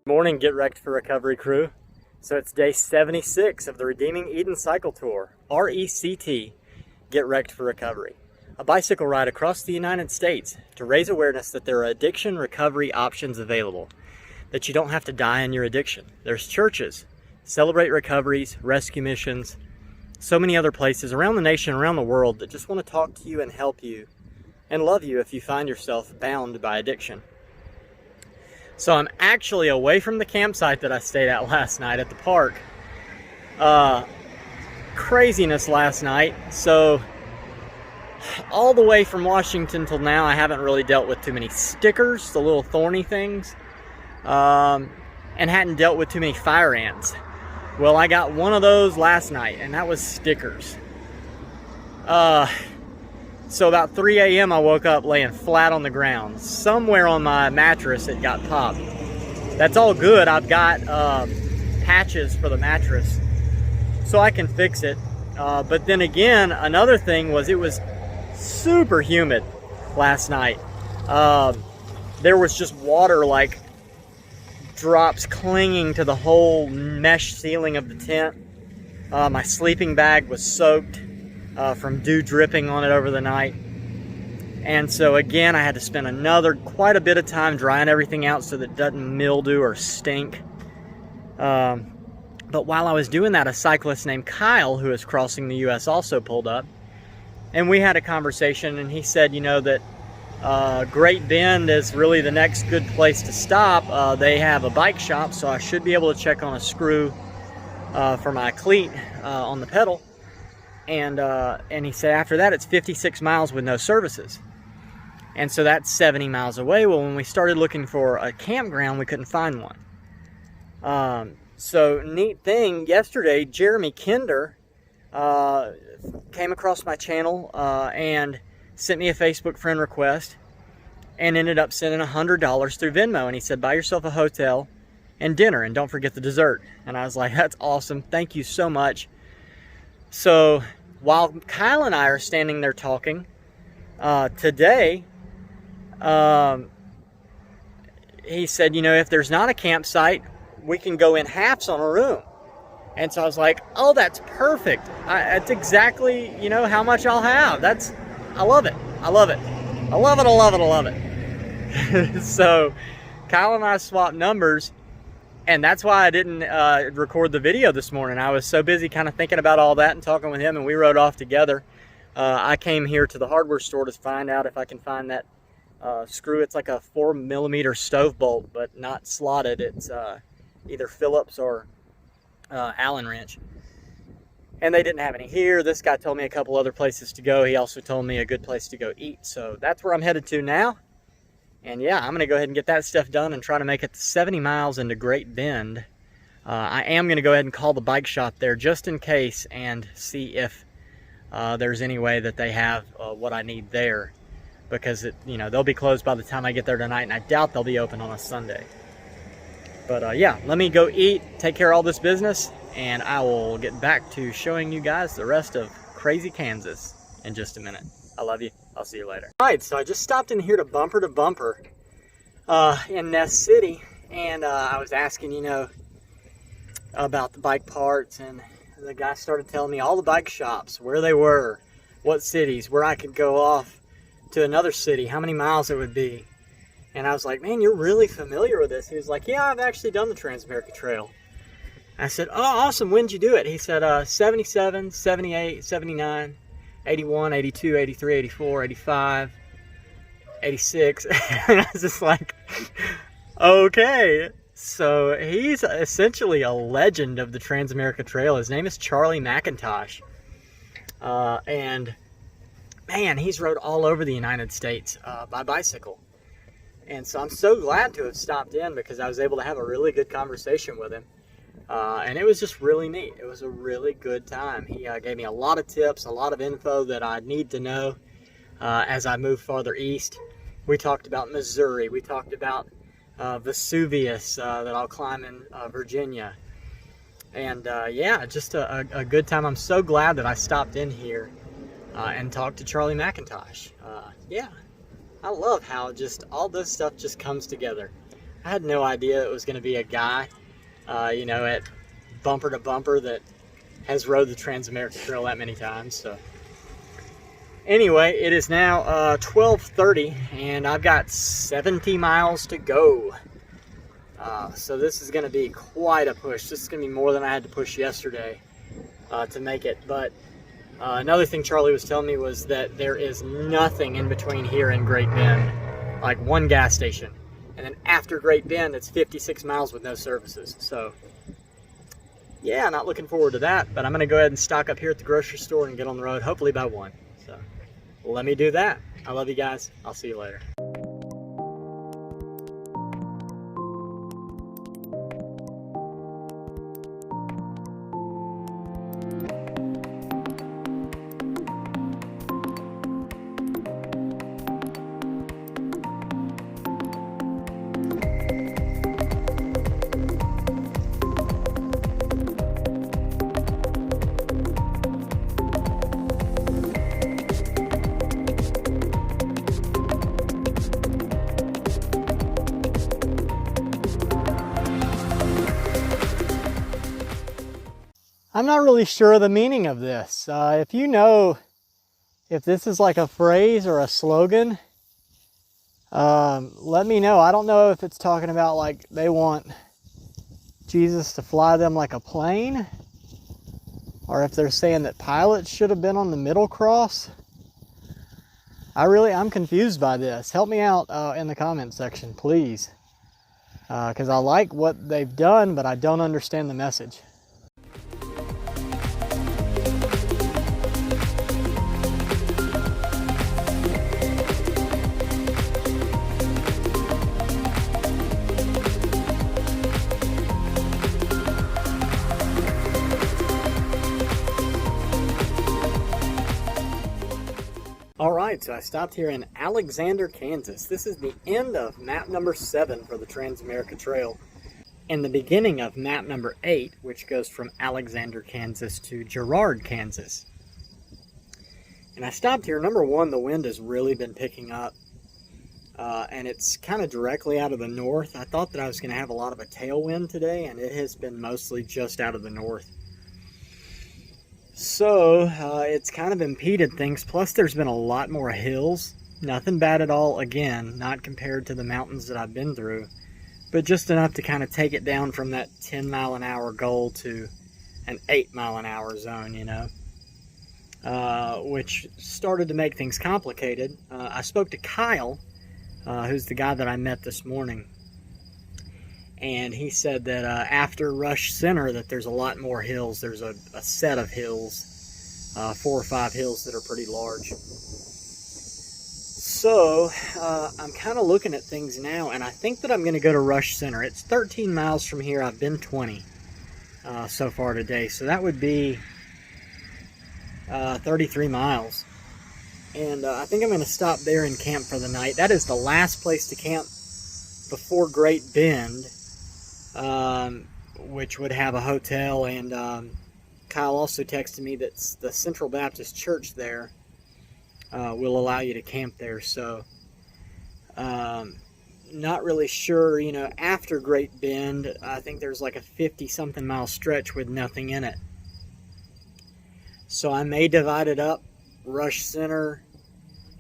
Morning, Get Wrecked for Recovery crew. So it's day 76 of the Redeeming Eden Cycle Tour, RECT, Get Wrecked for Recovery. A bicycle ride across the United States to raise awareness that there are addiction recovery options available, that you don't have to die in your addiction. There's churches, Celebrate Recoveries, rescue missions, so many other places around the nation, around the world that just want to talk to you and help you and love you if you find yourself bound by addiction. So I'm actually away from the campsite that I stayed at last night at the park. Craziness last night. So all the way from Washington till now, I haven't really dealt with too many stickers, the little thorny things, and hadn't dealt with too many fire ants. Well, I got one of those last night, and that was stickers. So about 3 a.m. I woke up laying flat on the ground. Somewhere on my mattress it got popped. That's all good. I've got patches for the mattress, so I can fix it. But then again, another thing was it was super humid last night. There was just water, like drops clinging to the whole mesh ceiling of the tent. My sleeping bag was soaked from dew dripping on it over the night. And so again, I had to spend quite a bit of time drying everything out so that it doesn't mildew or stink. But while I was doing that, a cyclist named Kyle, who is crossing the U.S., also pulled up. And we had a conversation, and he said, you know, that Great Bend is really the next good place to stop. They have a bike shop, so I should be able to check on a screw for my cleat on the pedal. And he said after that it's 56 miles with no services. And so that's 70 miles away. Well, when we started looking for a campground, we couldn't find one. So neat thing, yesterday Jeremy Kinder came across my channel and sent me a Facebook friend request and ended up sending $100 through Venmo. And he said, buy yourself a hotel and dinner and don't forget the dessert. And I was like, that's awesome. Thank you so much. So while Kyle and I are standing there talking today, he said, you know, if there's not a campsite, we can go in halves on a room. And so I was like, oh, that's perfect. That's exactly, you know, how much I'll have. I love it. I love it. I love it. I love it. I love it. So Kyle and I swapped numbers. And that's why I didn't record the video this morning. I was so busy kind of thinking about all that and talking with him, and we rode off together. I came here to the hardware store to find out if I can find that screw. It's like a 4mm stove bolt, but not slotted. It's either Phillips or Allen wrench. And they didn't have any here. This guy told me a couple other places to go. He also told me a good place to go eat. So that's where I'm headed to now. And yeah, I'm going to go ahead and get that stuff done and try to make it 70 miles into Great Bend. I am going to go ahead and call the bike shop there just in case and see if there's any way that they have what I need there. Because, they'll be closed by the time I get there tonight, and I doubt they'll be open on a Sunday. But yeah, let me go eat, take care of all this business, and I will get back to showing you guys the rest of crazy Kansas in just a minute. I love you. I'll see you later. All right, so I just stopped in here to Bumper in Ness City, and I was asking, about the bike parts, and the guy started telling me all the bike shops, where they were, what cities, where I could go off to another city, how many miles it would be. And I was like, man, you're really familiar with this. He was like, yeah, I've actually done the Transamerica Trail. I said, oh, awesome, when did you do it? He said, 77, 78, 79. 81, 82, 83, 84, 85, 86. And I was just like, okay. So he's essentially a legend of the Transamerica Trail. His name is Charlie McIntosh. And man, he's rode all over the United States by bicycle. And so I'm so glad to have stopped in because I was able to have a really good conversation with him. And it was just really neat. It was a really good time. He gave me a lot of tips, a lot of info that I need to know as I move farther east. We talked about Missouri. We talked about Vesuvius that I'll climb in Virginia. And yeah, just a good time. I'm so glad that I stopped in here and talked to Charlie McIntosh. Yeah, I love how just all this stuff just comes together. I had no idea it was going to be a guy, you know, at bumper to bumper that has rode the Transamerica Trail that many times. So anyway, it is now 12:30 and I've got 70 miles to go. So this is going to be quite a push. This is going to be more than I had to push yesterday to make it. But another thing Charlie was telling me was that there is nothing in between here and Great Bend, like one gas station. And then after Great Bend, it's 56 miles with no services. So yeah, not looking forward to that. But I'm going to go ahead and stock up here at the grocery store and get on the road, hopefully by 1. So let me do that. I love you guys. I'll see you later. I'm not really sure of the meaning of this. If you know if this is like a phrase or a slogan, let me know. I don't know if it's talking about like they want Jesus to fly them like a plane, or if they're saying that pilots should have been on the middle cross. I'm confused by this. Help me out in the comment section, please. Because I like what they've done, but I don't understand the message. Alright, so I stopped here in Alexander, Kansas. This is the end of map number 7 for the Transamerica Trail, and the beginning of map number 8, which goes from Alexander, Kansas to Girard, Kansas. And I stopped here. Number 1, the wind has really been picking up, and it's kind of directly out of the north. I thought that I was going to have a lot of a tailwind today, and it has been mostly just out of the north. So it's kind of impeded things. Plus there's been a lot more hills. Nothing bad at all, again, not compared to the mountains that I've been through, but just enough to kind of take it down from that 10 mile an hour goal to an 8 mile an hour zone, you know, which started to make things complicated. I spoke to Kyle, who's the guy that I met this morning, and he said that after Rush Center that there's a lot more hills. There's a set of hills, 4 or 5 hills that are pretty large. So I'm kind of looking at things now, and I think that I'm going to go to Rush Center. It's 13 miles from here. I've been 20 so far today, so that would be 33 miles. And I think I'm going to stop there and camp for the night. That is the last place to camp before Great Bend, which would have a hotel. And Kyle also texted me that the Central Baptist Church there will allow you to camp there. So not really sure, you know, after Great Bend, I think there's like a 50-something mile stretch with nothing in it. So I may divide it up, Rush Center,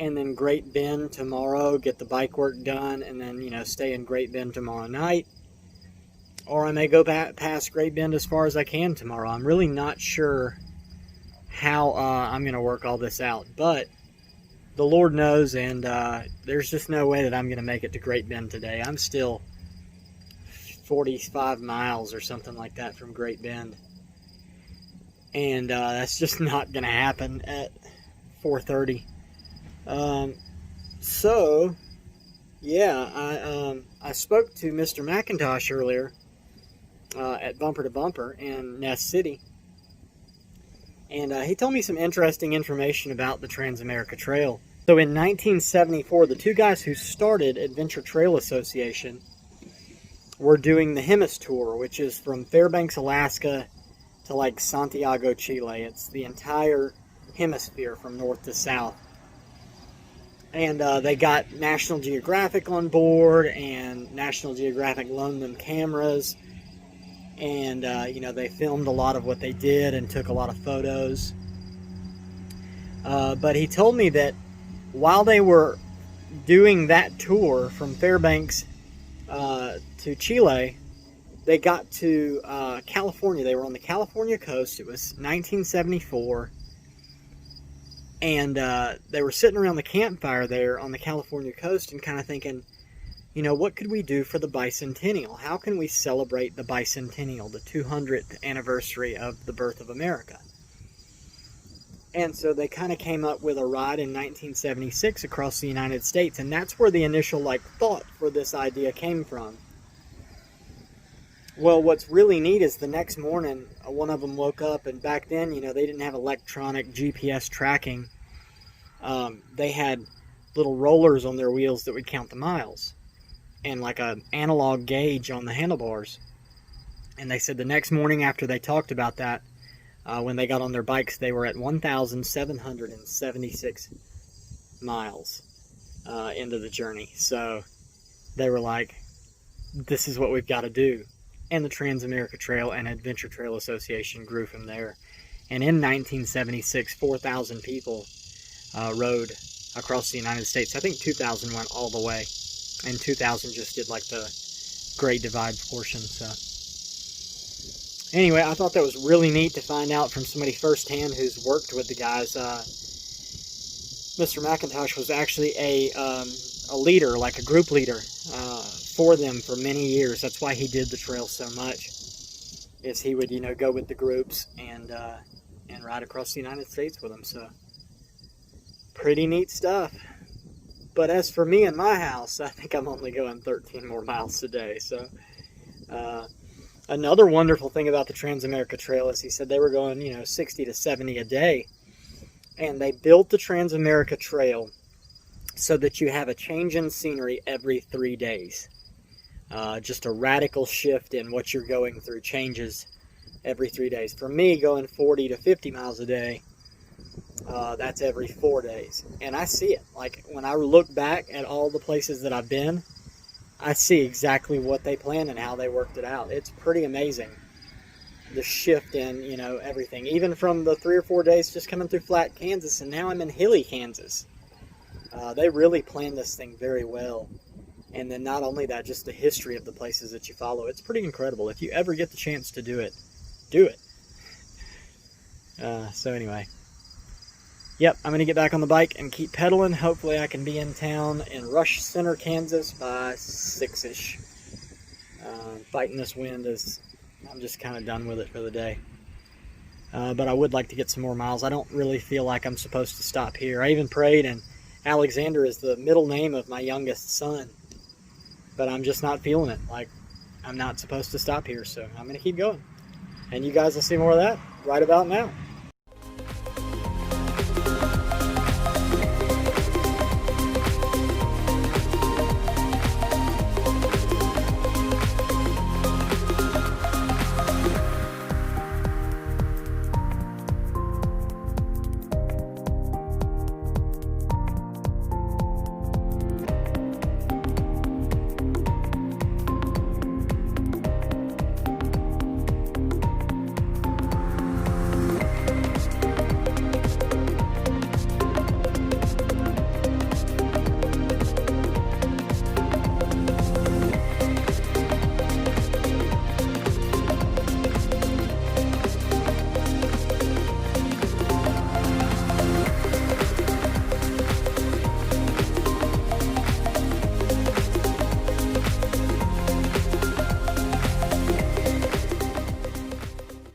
and then Great Bend tomorrow, get the bike work done, and then, you know, stay in Great Bend tomorrow night. Or I may go past Great Bend as far as I can tomorrow. I'm really not sure how I'm going to work all this out. But the Lord knows, and there's just no way that I'm going to make it to Great Bend today. I'm still 45 miles or something like that from Great Bend. And that's just not going to happen at 4:30. So, yeah, I spoke to Mr. McIntosh earlier at Bumper to Bumper in Ness City. And he told me some interesting information about the Transamerica Trail. So in 1974, the two guys who started Adventure Trail Association were doing the Hemis Tour, which is from Fairbanks, Alaska to like Santiago, Chile. It's the entire hemisphere from north to south. And they got National Geographic on board, and National Geographic loaned them cameras. And, you know, they filmed a lot of what they did and took a lot of photos. But he told me that while they were doing that tour from Fairbanks to Chile, they got to California. They were on the California coast. It was 1974. And they were sitting around the campfire there on the California coast and kind of thinking, you know, what could we do for the bicentennial? How can we celebrate the bicentennial, the 200th anniversary of the birth of America? And so they kind of came up with a ride in 1976 across the United States, and that's where the initial thought for this idea came from. Well, what's really neat is the next morning, one of them woke up, and back then, you know, they didn't have electronic GPS tracking. They had little rollers on their wheels that would count the miles, and like an analog gauge on the handlebars. And they said the next morning after they talked about that, when they got on their bikes, they were at 1,776 miles into the journey. So they were like, this is what we've got to do. And the Transamerica Trail and Adventure Trail Association grew from there. And in 1976, 4,000 people rode across the United States. I think 2,000 went all the way, and 2,000 just did like the Great Divide portion. So anyway, I thought that was really neat to find out from somebody firsthand who's worked with the guys. Mr. McIntosh was actually a leader, like a group leader, for them for many years. That's why he did the trail so much, is he would, you know, go with the groups and ride across the United States with them. So pretty neat stuff. But as for me and my house, I think I'm only going 13 more miles today. So another wonderful thing about the Transamerica Trail is he said they were going, you know, 60 to 70 a day. And they built the Transamerica Trail so that you have a change in scenery every 3 days. Just a radical shift in what you're going through changes every 3 days. For me, going 40 to 50 miles a day, that's every 4 days. And I see it. Like, when I look back at all the places that I've been, I see exactly what they planned and how they worked it out. It's pretty amazing, the shift in, you know, everything. Even from the 3 or 4 days just coming through flat Kansas, and now I'm in hilly Kansas. They really planned this thing very well. And then not only that, just the history of the places that you follow. It's pretty incredible. If you ever get the chance to do it, do it. So anyway. Yep, I'm going to get back on the bike and keep pedaling. Hopefully I can be in town in Rush Center, Kansas by 6-ish. Fighting this wind is, I'm just kind of done with it for the day. But I would like to get some more miles. I don't really feel like I'm supposed to stop here. I even prayed, and Alexander is the middle name of my youngest son. But I'm just not feeling it. Like, I'm not supposed to stop here, so I'm going to keep going. And you guys will see more of that right about now.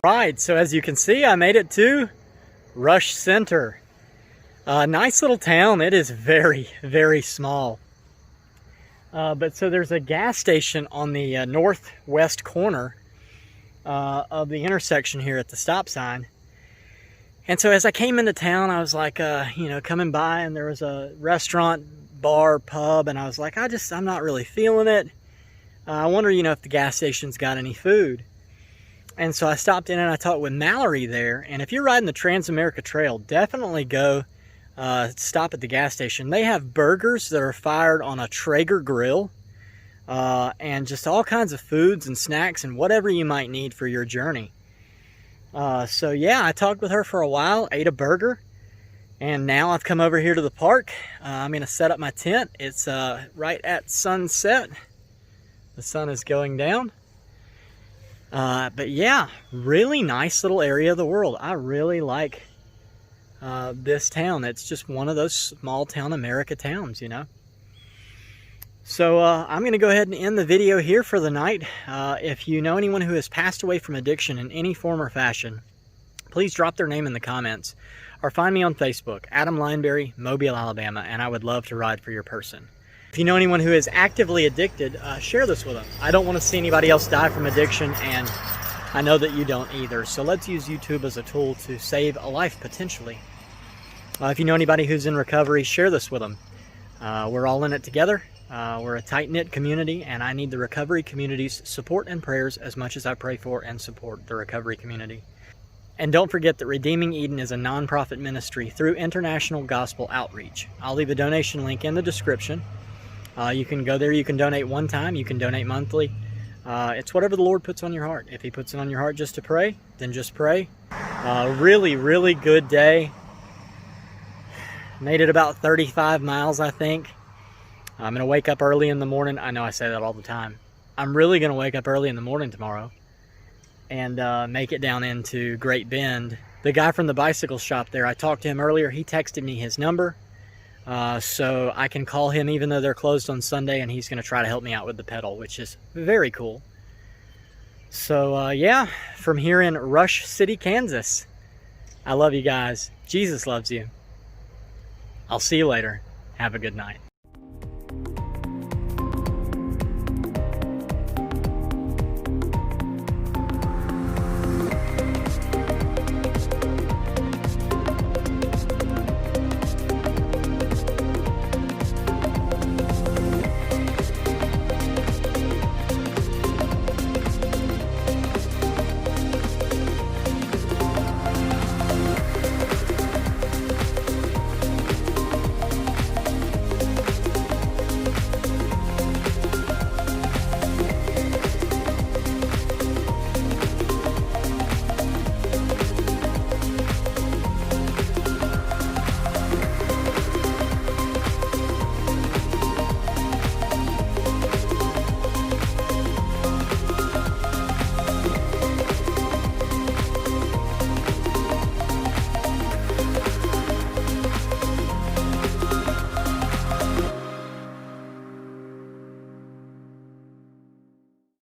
Right, so as you can see, I made it to Rush Center. Nice little town. It is very, very small. But so there's a gas station on the northwest corner of the intersection here at the stop sign. And so as I came into town, I was like, you know, coming by, and there was a restaurant, bar, pub, and I was like, I'm not really feeling it. I wonder, you know, if the gas station's got any food. And so I stopped in and I talked with Mallory there. And if you're riding the Transamerica Trail, definitely go stop at the gas station. They have burgers that are fired on a Traeger grill, and just all kinds of foods and snacks and whatever you might need for your journey. So yeah, I talked with her for a while, ate a burger, and now I've come over here to the park. I'm going to set up my tent. It's right at sunset. The sun is going down. But yeah, really nice little area of the world. I really like this town. It's just one of those small town America towns, you know. So I'm going to go ahead and end the video here for the night. If you know anyone who has passed away from addiction in any form or fashion, please drop their name in the comments or find me on Facebook, Adam Lineberry, Mobile, Alabama, and I would love to ride for your person. If you know anyone who is actively addicted, share this with them. I don't want to see anybody else die from addiction, and I know that you don't either. So let's use YouTube as a tool to save a life, potentially. If you know anybody who's in recovery, share this with them. We're all in it together. We're a tight-knit community, and I need the recovery community's support and prayers as much as I pray for and support the recovery community. And don't forget that Redeeming Eden is a non-profit ministry through International Gospel Outreach. I'll leave a donation link in the description. You can go there, you can donate one time, you can donate monthly. It's whatever the Lord puts on your heart. If He puts it on your heart just to pray, then just pray. Really, really good day. Made it about 35 miles, I think. I'm going to wake up early in the morning. I know I say that all the time. I'm really going to wake up early in the morning tomorrow and make it down into Great Bend. The guy from the bicycle shop there, I talked to him earlier. He texted me his number. So I can call him even though they're closed on Sunday, and he's going to try to help me out with the pedal, which is very cool. So yeah, from here in Rush City, Kansas, I love you guys. Jesus loves you. I'll see you later. Have a good night.